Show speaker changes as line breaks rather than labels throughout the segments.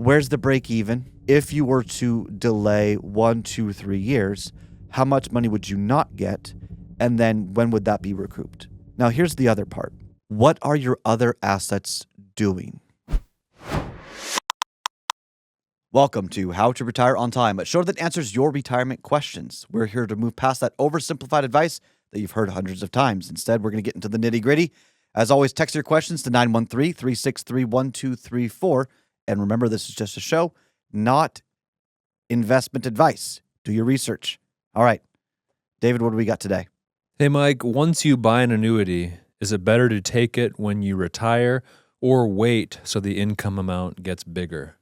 Where's the break even? If you were to delay 1, 2, 3 years, how much money would you not get? And then when would that be recouped? Now, here's the other part. What are your other assets doing? Welcome to How to Retire on Time, a show that answers your retirement questions. We're here to move past that oversimplified advice that you've heard hundreds of times. Instead, we're going to get into the nitty-gritty. As always, text your questions to 913-363-1234. And remember, this is just a show, not investment advice. Do your research. All right. David, what do we got today?
Hey, Mike, once you buy an annuity, is it better to take it when you retire or wait so the income amount gets bigger?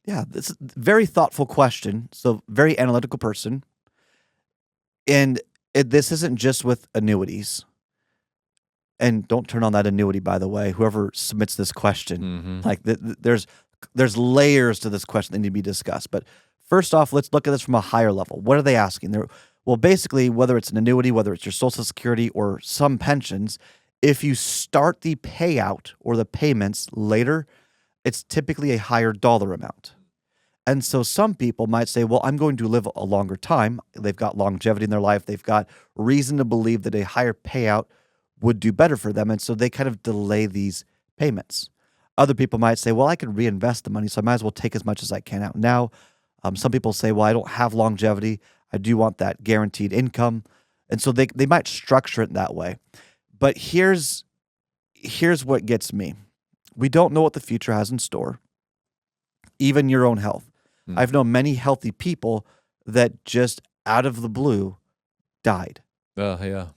Yeah, this is a very thoughtful question. So, very analytical person. And this isn't just with annuities. And don't turn on that annuity, by the way, whoever submits this question. Like, there's layers to this question that need to be discussed. But first off, let's look at this from a higher level. What are they asking? Well, basically, whether it's an annuity, whether it's your Social Security or some pensions, if you start the payout or the payments later, it's typically a higher dollar amount. And so some people might say, well, I'm going to live a longer time. They've got longevity in their life. They've got reason to believe that a higher payout would do better for them. And so they kind of delay these payments. Other people might say, well, I can reinvest the money, so I might as well take as much as I can out now. Some people say, well, I don't have longevity. I do want that guaranteed income. And so they might structure it that way. But here's what gets me. We don't know what the future has in store, even your own health. I've known many healthy people that just out of the blue died.
Yeah.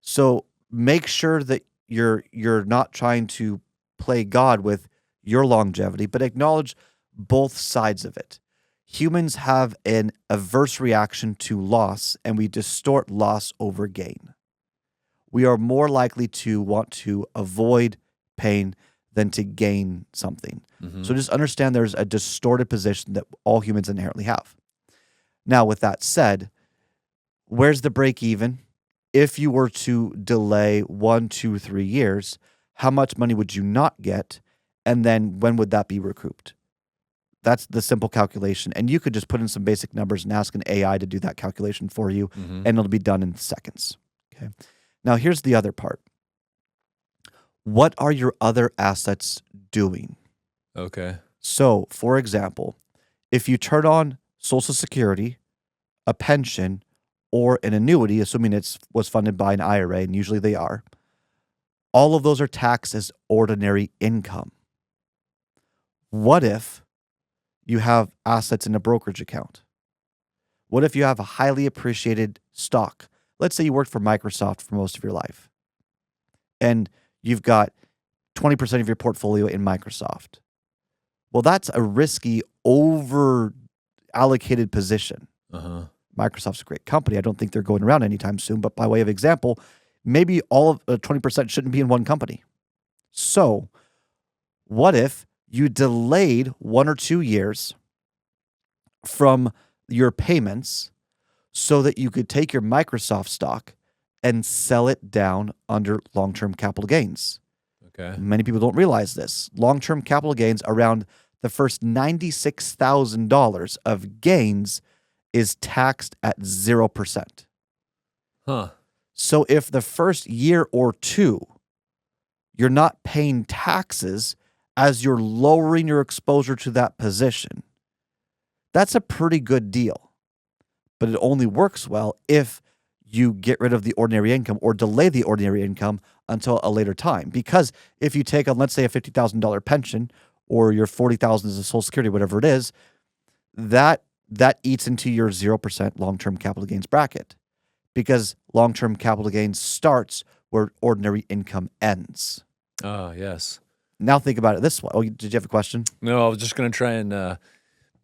So make sure that you're not trying to play God with your longevity, but acknowledge both sides of it. Humans have an averse reaction to loss, and we distort loss over gain. We are more likely to want to avoid pain than to gain something. So just understand there's a distorted position that all humans inherently have. Now, with that said, where's the break even? If you were to delay 1, 2, 3 years, how much money would you not get? And then when would that be recouped? That's the simple calculation. And you could just put in some basic numbers and ask an AI to do that calculation for you, and it'll be done in seconds. Okay. Now, here's the other part. What are your other assets doing?
Okay.
So, for example, if you turn on Social Security, a pension, or an annuity, assuming it was funded by an IRA, and usually they are, all of those are taxed as ordinary income. What if you have assets in a brokerage account? What if you have a highly appreciated stock? Let's say you worked for Microsoft for most of your life, and you've got 20% of your portfolio in Microsoft. Well, that's a risky, over-allocated position. Microsoft's a great company. I don't think they're going around anytime soon. But by way of example, maybe all of 20% shouldn't be in one company. So what if you delayed 1 or 2 years from your payments so that you could take your Microsoft stock and sell it down under long-term capital gains?
Okay.
Many people don't realize this. Long-term capital gains, around the first $96,000 of gains is taxed at 0%. So if the first year or two, you're not paying taxes as you're lowering your exposure to that position, that's a pretty good deal. But it only works well if you get rid of the ordinary income or delay the ordinary income until a later time. Because if you take on, let's say, a $50,000 pension or your $40,000 as a Social Security, whatever it is, that eats into your 0% long-term capital gains bracket, because long-term capital gains starts where ordinary income ends.
Oh, yes.
Now think about it this way. Oh, did you have a question?
No, I was just going to try and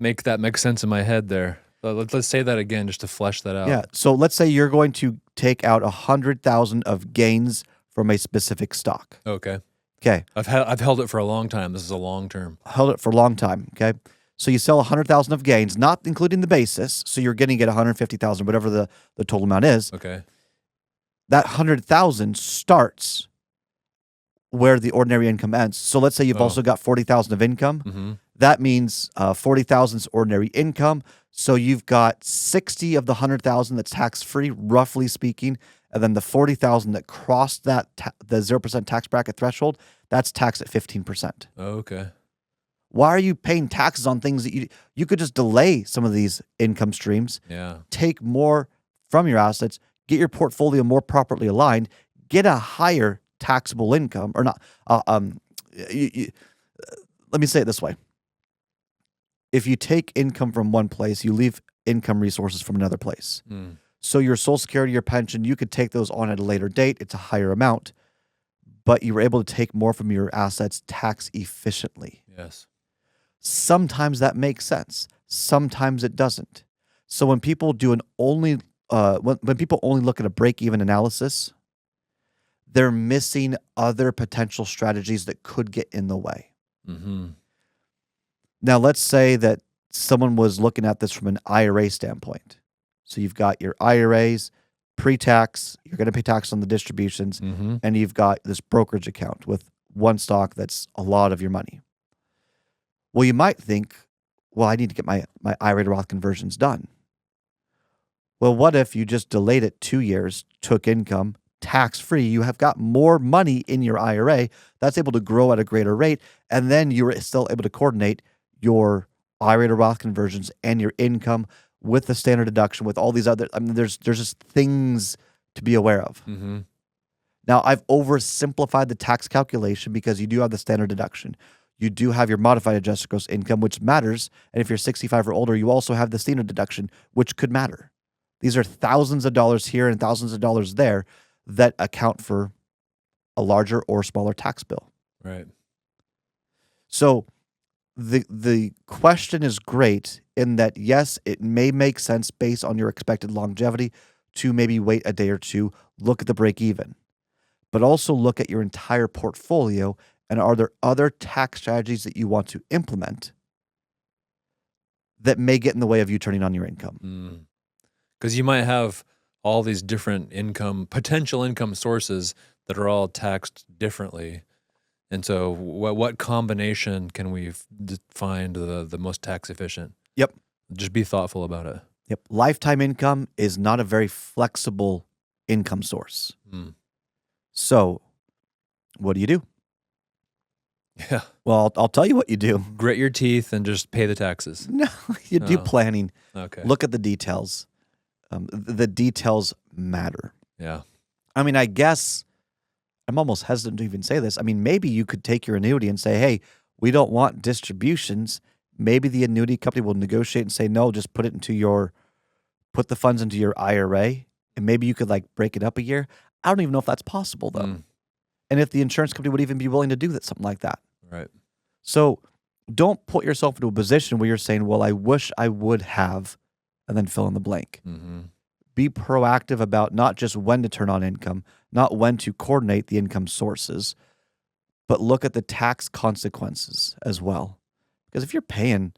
make that make sense in my head there. Let's say that again just to flesh that out.
Yeah. So let's say you're going to take out 100,000 of gains from a specific stock.
Okay.
Okay.
I've held it for a long time. This is a long term.
Held it for a long time. Okay. So you sell 100,000 of gains, not including the basis. So you're getting at 150,000, whatever the total amount is.
Okay.
That 100,000 starts where the ordinary income ends. So let's say you've also got 40,000 of income. That means 40,000 is ordinary income. So you've got 60 of the 100,000 that's tax free, roughly speaking, and then the 40,000 that crossed that the 0% tax bracket threshold, that's taxed at 15%.
Okay.
Why are you paying taxes on things that you could just delay some of these income streams,
Yeah.
take more from your assets, get your portfolio more properly aligned, get a higher taxable income or not. Let me say it this way. If you take income from one place, you leave income resources from another place.
Mm.
So your Social Security, your pension, you could take those on at a later date. It's a higher amount, but you were able to take more from your assets tax efficiently.
Yes.
Sometimes that makes sense. Sometimes it doesn't. So when people do when people only look at a break-even analysis, they're missing other potential strategies that could get in the way.
Mm-hmm.
Now, let's say that someone was looking at this from an IRA standpoint. So you've got your IRAs, pre-tax, you're going to pay tax on the distributions,
Mm-hmm.
and you've got this brokerage account with one stock that's a lot of your money. Well, you might think, well, I need to get my IRA to Roth conversions done. Well, what if you just delayed it 2 years, took income, tax-free, you have got more money in your IRA that's able to grow at a greater rate, and then you're still able to coordinate your IRA to Roth conversions and your income with the standard deduction, with all these other, there's just things to be aware of.
Mm-hmm.
Now, I've oversimplified the tax calculation because you do have the standard deduction. You do have your modified adjusted gross income, which matters. And if you're 65 or older, you also have the standard deduction, which could matter. These are thousands of dollars here and thousands of dollars there that account for a larger or smaller tax bill.
Right.
So the question is great in that, yes, it may make sense based on your expected longevity to maybe wait a day or two, look at the break even, but also look at your entire portfolio. And are there other tax strategies that you want to implement that may get in the way of you turning on your income?
Because you might have all these different potential income sources that are all taxed differently. And so what combination can we find the most tax efficient?
Yep.
Just be thoughtful about it.
Yep. Lifetime income is not a very flexible income source. So what do you do?
Yeah.
Well, I'll tell you what you do.
Grit your teeth and just pay the taxes.
No, you do planning.
Okay.
Look at the details. The details matter.
Yeah.
I mean, I guess I'm almost hesitant to even say this. I mean, maybe you could take your annuity and say, hey, we don't want distributions. Maybe the annuity company will negotiate and say, no, just put the funds into your IRA. And maybe you could break it up a year. I don't even know if that's possible though. And if the insurance company would even be willing to do that, something like that.
Right.
So don't put yourself into a position where you're saying, well, I wish I would have, and then fill in the blank.
Mm-hmm.
Be proactive about not just when to turn on income, not when to coordinate the income sources, but look at the tax consequences as well. Because if you're paying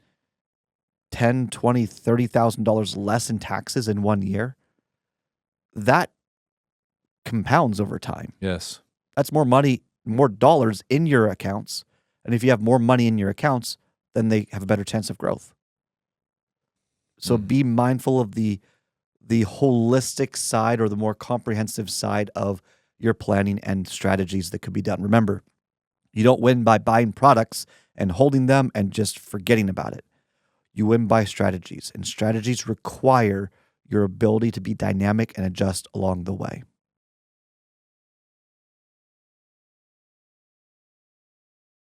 $10,000, $20,000, $30,000 less in taxes in 1 year, that compounds over time.
Yes.
That's more money, more dollars in your accounts. And if you have more money in your accounts, then they have a better chance of growth. So be mindful of the holistic side or the more comprehensive side of your planning and strategies that could be done. Remember, you don't win by buying products and holding them and just forgetting about it. You win by strategies, and strategies require your ability to be dynamic and adjust along the way.